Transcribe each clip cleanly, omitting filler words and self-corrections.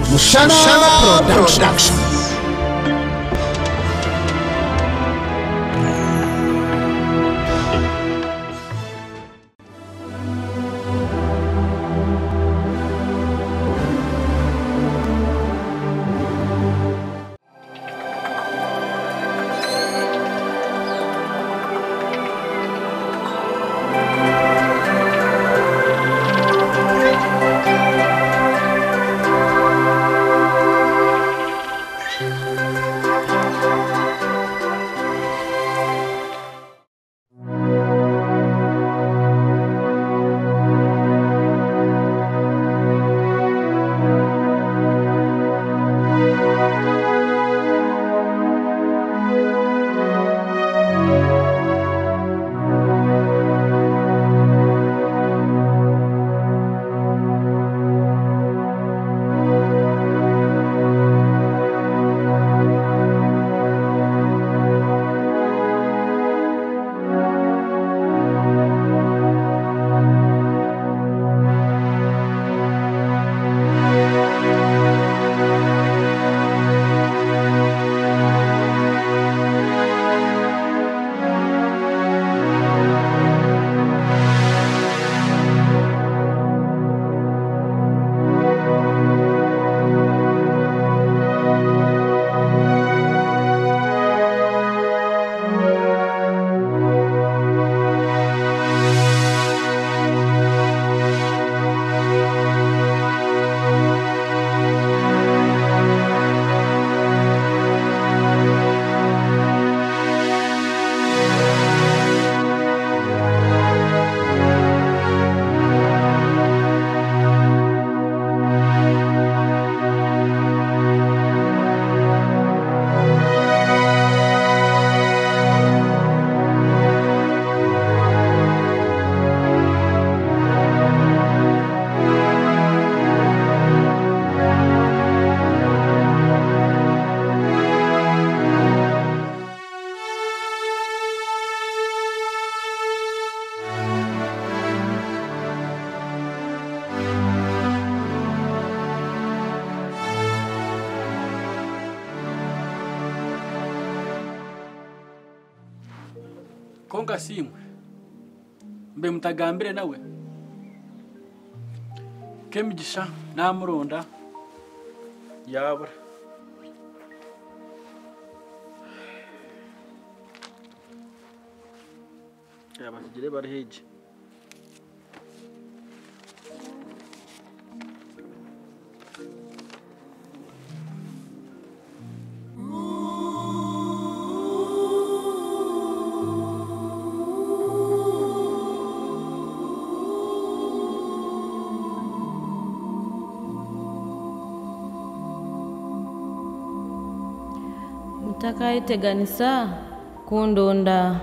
Mushana Production. Konga simwe mbe mutagambire nawe Kemigisha namuronda yabura yabatugire bari heje Ekitinisa kundonda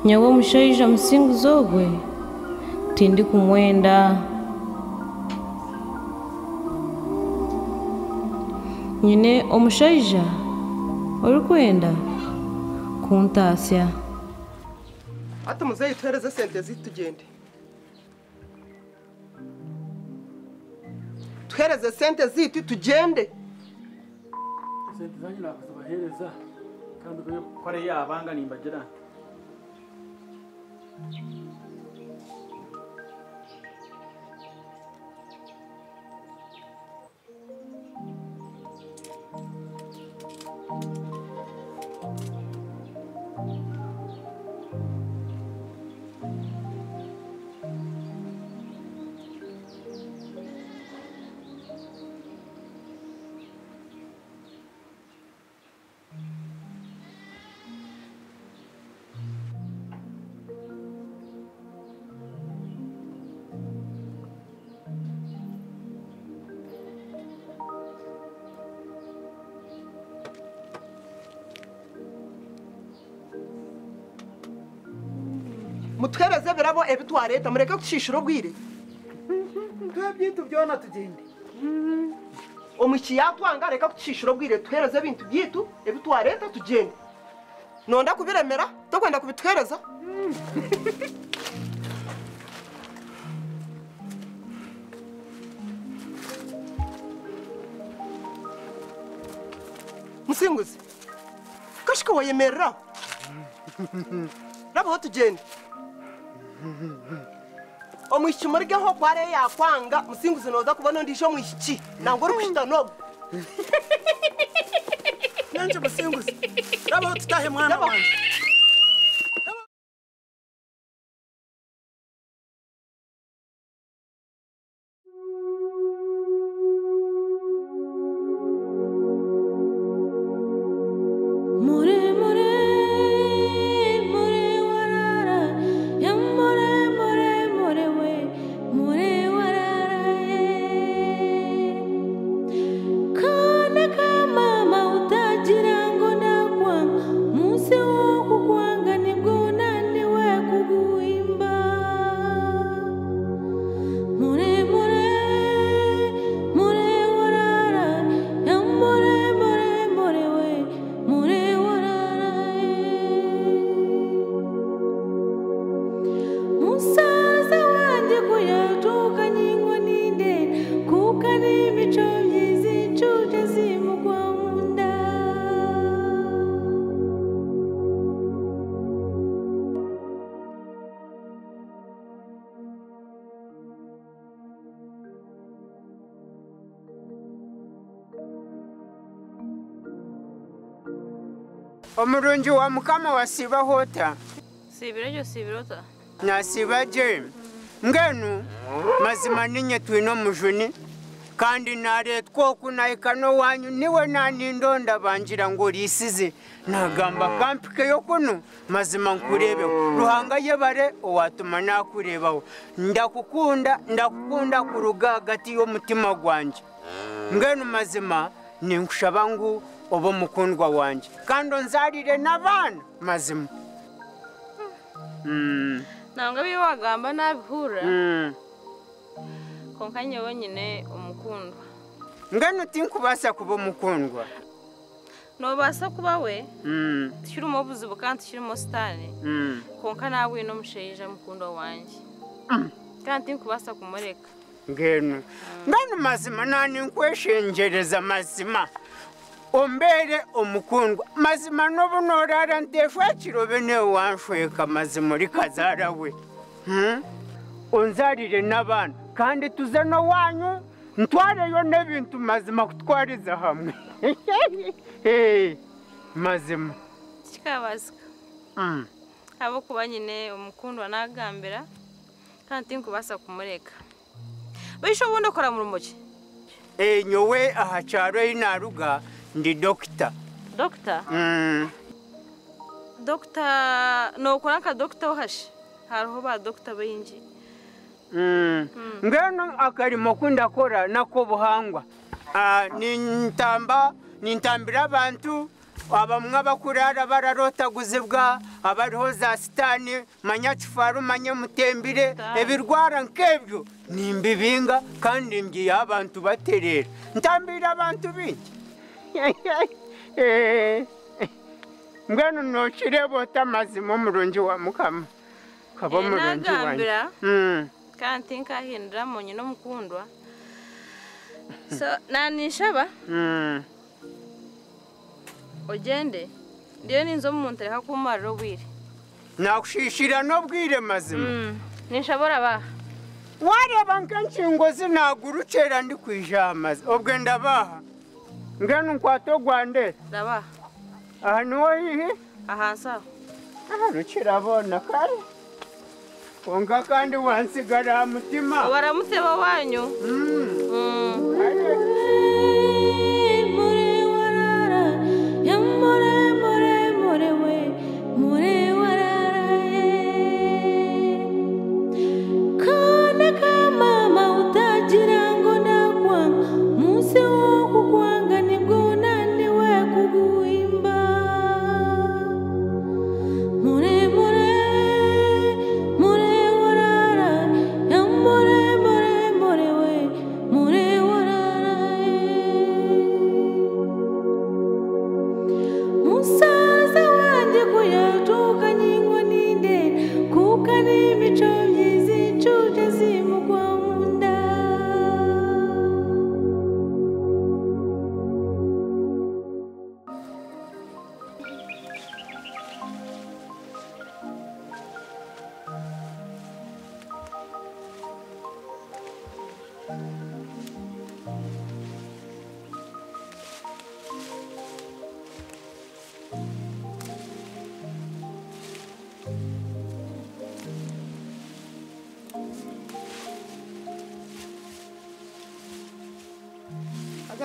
nyawo mushaija musingu zogwe tindi kumwenda nyine omushaija orikwenda kuntasya ati muzeyi twereze sente zitugende twereze sente ziti tugende sente zanyu nakuzibahereza kandi kore yabanga nimbagira mutwereze birabo ebitwareta mureke kushishiro bwire twebyitu byona tugende omuki yatwanga reka kushishiro bwire twereze bintu byitu ebitwareta tugende nonda kubiremera tokwenda kubitwereza musinguzi kashika wayemerera rabaho tugende omwishiki murigeho kware yakwanga musinguzi noza kubona ndisho mwishiki ntabwo uri kushita nogo Nanje musinguzi rabaho tutahe mwana wanjye Omurungi wa mukama wasiba hota. Sibirota. Nasiba je. Ngenu mazima ninye twino mujuni kandi naretwo kunayikano wanyu niwe nanindonda banjira ngo risize nagamba kampike yo kuno mazima nkurebe ruhanga yebare owatuma nakurebaho ndakukunda kuruga gati yo mutima gwanje ngenu mazima ninkushaba ngo obo mukundwa wanje kandi nzarire nabana mazima nanga biwagamba nabihura konkanye wonyine umukundwa ngano tinkubasa kuba umukundwa no basa kuba we tshirimo buzibu kandi tshirimo stane konka nawe no musheje mukundwa wanje kandi tinkubasa kumureka ngano mazima nani nkweshengereza mazima ombere omukundwa mazima nobunorara ntefwa kirobe ne wanshweka mazima uri kazara we onzarire nabana kandi tuze no wanyu ntwareyo n'ebintu mazima kutwariza hamwe mazima kikabazika abo kuba nyine umukundwa nagambira kandi tinkubasa kumureka bisho bundi ukora mu rumoki nyowe aha cyaro inaruga ndi doctor no ukora nka doctor uhashe hariho ba doctor benji ngeno akarimo kundakora nako buhangwa nintambira abantu abamwe bakurara bararotaguzibwa abariho za sitani manyakifaru manyamutembire ebirwara nkebyo nimbibinga kandi ngiye abantu baterera ntambira abantu bingi ngeno nokirebo tamazimo umurungi wa mukama kabo murungi wanje kandi nkahindura munye no mukundwa so nanishaba ogende ndiyo ninzo umuntu reka kumarira obwire nakushishira n'obwire mazima nishabora baha wareba nkanshingo zinagurucera ndi kwijamaza obwe ndabaha ngeno nkwato gwande ndabaha aha niho hihi aha sawa aha rukirabona kare onga kandi wansigara mutima baramuteba wanyu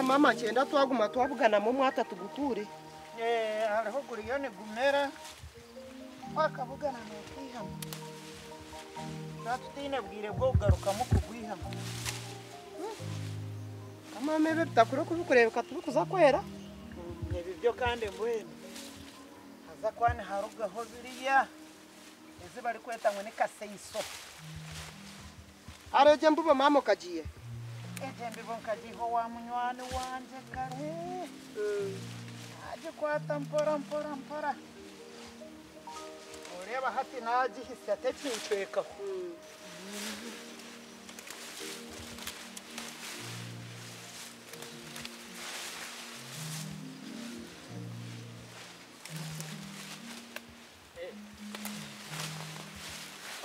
Sasa mama chenda twaguma twavugana mu mwata tuguture. hariho guriyone gumera wakavugana n'ukwihama natutine bwire bwo kugarukamo kugwihama Mama mebe bitakure kubikureba tubikuza kwera. ibi byo kandi mbwene haza kwane harugaho biriya ezi bari kweta ngo ni kaseiso Areje mbuba mama kagiye. eje mbibo nkagiho wa munywani wanje kare aje kwata mpora ureba hati nagihise atekincweka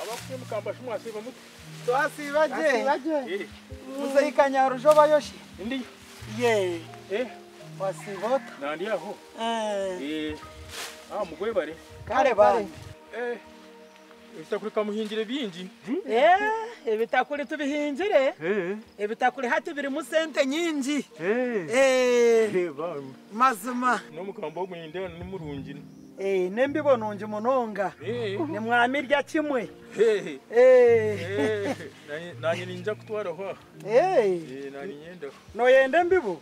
Abakuye mukambasha mwasiba muti. twasibaje muzayikanya rujo bayoshi Ndi. ye Eh, wasibota nandi aho. Mugwe bare. kare bane Bitakuri kamuhingire bingi. ibitakuri tubihingire ibitakuri hati biri mu sente nyingi Bam. mazima No mukamba wo mwinde n'umurungi. nembibona unje munonga ni mwamirya kimwe Nanye ninja kutwara ho. Nani nyenda. noyende mbibo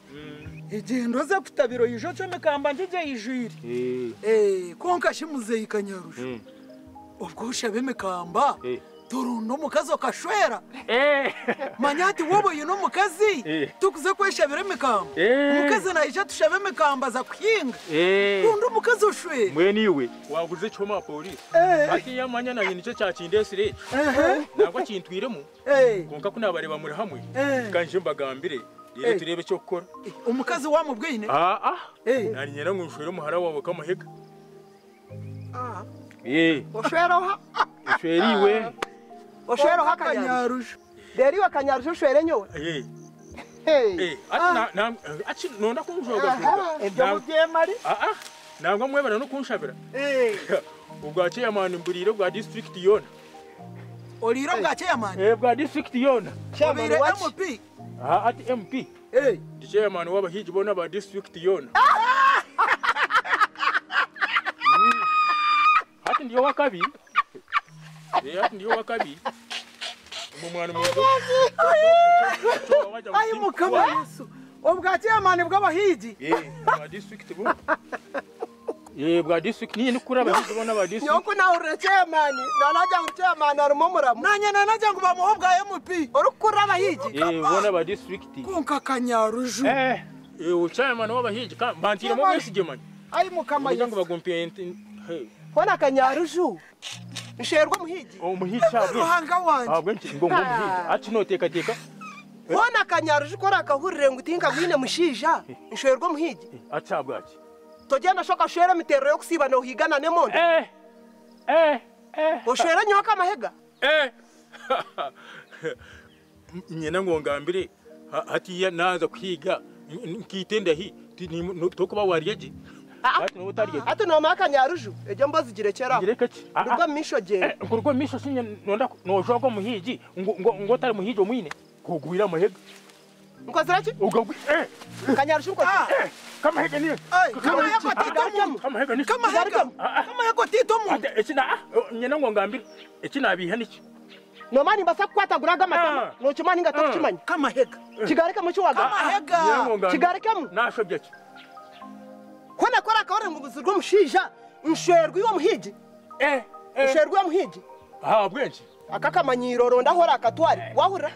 igendo ze kutabiro yijo cyo mikamba njije yijiri konka shimuzeyi kanyarusha ubwo ushabe mikamba turundo mukazo kashwera manyati wobo yuno mukazi tukuze kweshabire mikamba mukazi naija tushabe mikamba za kuhinga turundo mukazi ushwera Mwene iwe waguze choma polisi. Ati yamanya na yinice cyakindesire. Nangwa kintwiremo. Konka kunabareba muri hamwe. Kanje mbagambire. Rero turebe cyo gukora. umukazi wamubwine Nari nyera ngushwere muhara wawe kamahega. Oshwero Shweriwe. Oshwero hakanyarusha. Deri wakanyarusha ushwere nyowe. Ati nonda kunjoga. ibyo mubyemari Nangwa mwebara no kunshabira. Ubwa chairman mburire bwa district yona. oliro bwache yamani Bwa district yona. chabire MP Ati MP. Di chairman w'abahiji bona ba district yona. Ati ndiyo wakabi. Ati ndiyo wakabi. Umwana mwiza. ayi mukama Yesu obwache yamani bw'abahiji Bwa district bo. Bwa district ni kuraba bona ba district. Nyoko na ureche mani. Nanaja ureche mani arimo muramu. nanye nanaja ngo bamuhobwa MP Urukuraba hiji. Bona ba district. konka kanyaruju Chairman w'abahiji bantira mu wesige man. ayi mukama Ngo Yesu bagumpiye Kona kanyarushu. Nsherwa muhiji. umuhiji abwe. ruhanga wanje Abwe ngo muhiji. Ati no teka. Kona kanyarushu kora kahurire ngutinka mwine mushija. Nsherwa muhiji. Ati abwaki. Tojana shoka shwere mitero yo kusiba no higana ne mondo. Oshwere nyoka amahega. Nyina ngo ngambire hati naza kwiga nkitenda hi tokuba wariyeje. Ati no utariye. Ati no maka nyaruju. Ejo mbazi girekera. Girekeki. Urwa misho je. Ngurwa misho sinye nonda no jogo muhiji ngo tari muhiji omwine kugwira amahega. Nkozera ki? Ugagwi Kanyarushu nkoze. Kama hega ni. kama yako titomu Kama hega ni. kama yako titomu Ati ekina nyina ngo ngambire ekina abiha niki. No mani mbasa kwataguraga amatama. No chimani ngatakuchimanya. kama hega Kigarika muchi waga. kama hega Kigarikamu. Nashobye ki. Kona kora kawore ngubuzi rwo mushija. Nshwerwa yo muhiji. Nshwerwa yo muhiji. Bwenji. Akakamanyiro ronda hora akatwari. Wahura.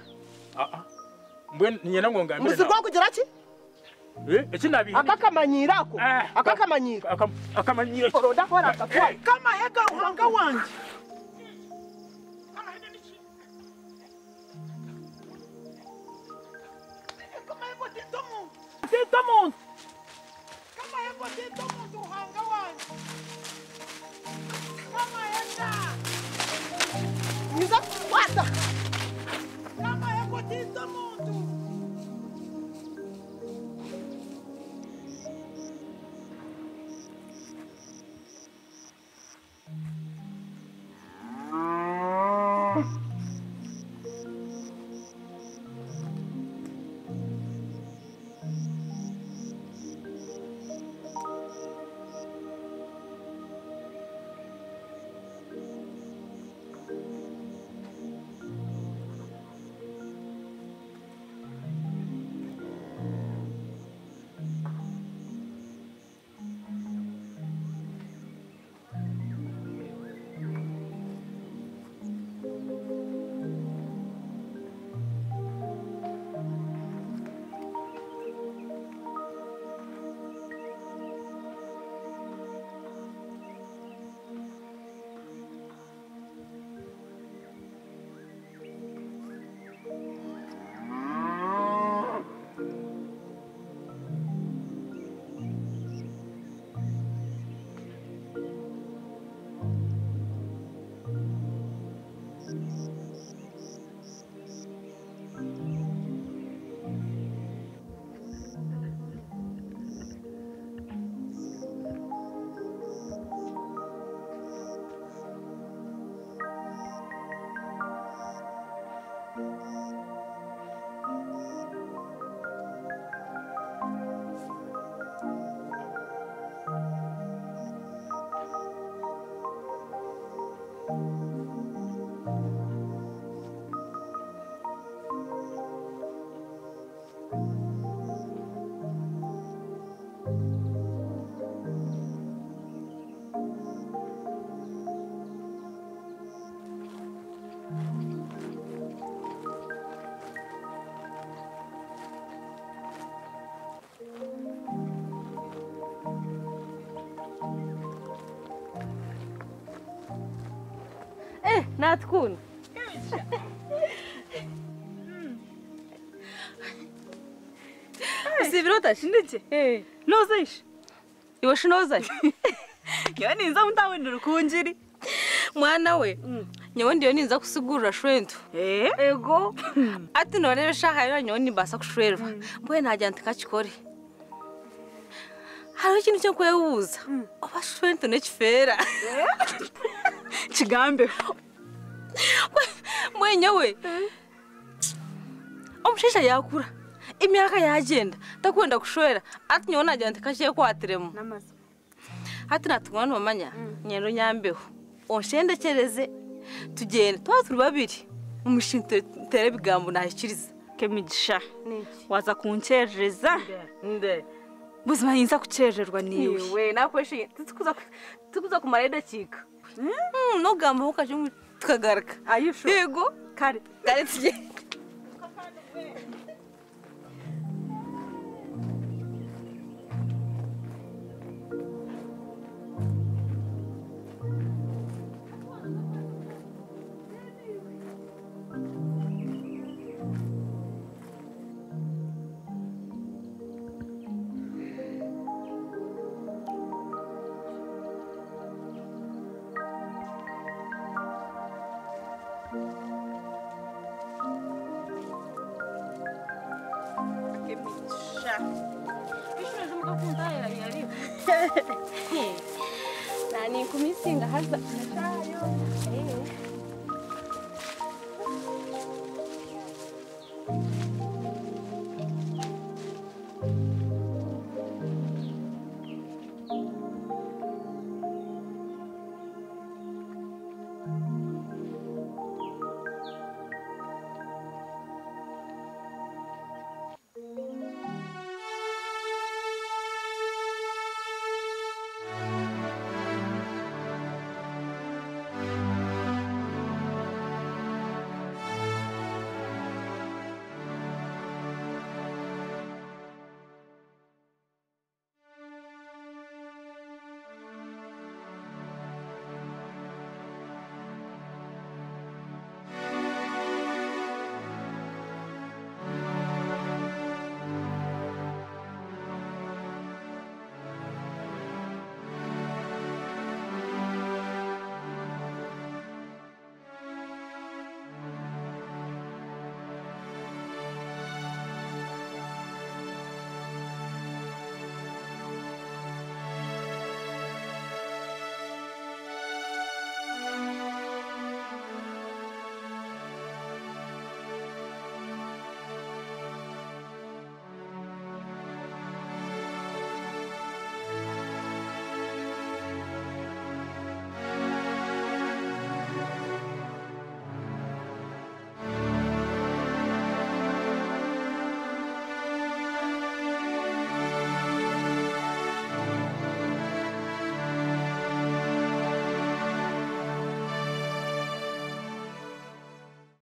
Mbwe nyina ngo ngambire. Muzi rwo kugira ki? Ekina abiha. Akakamanyirako. Akakamanyiro. Akamanyiro. Ronda hora akatwari. kama hega ruhanga wanje kama yako titomu kama yako titomu ruhanga wanje kama hega Niza kwata. kama yako titomu natkuna usibirota ndike nozaisha iwe shinoza ngewe ninza mutawendera ukunjiri mwana we nyewe ndiyo ninza kusigurira shwentu ego ati none shaka yo nyewe nimbasa kushwerwa mboye najya ntikakikore hari ikintu cyo kwebuza oba shwentu nekifera kigambe mwenyewe omushisha yakura imyaka yagenda takwenda kushwera ati nyewe najya ntikashiye kwatiremo namaze hati natungana mamanya nyendo nyambeho onshendekereze tugende twa turi babiri umushinga tere bigambo nahikiriza kemigisha waza kuncerereza buzima yinza kucererwa niwe we nakweshe tukuza kumara idakika no gamba ukaje tukagaruka ayisho yego kare tugende nani kumisinga haza nachayo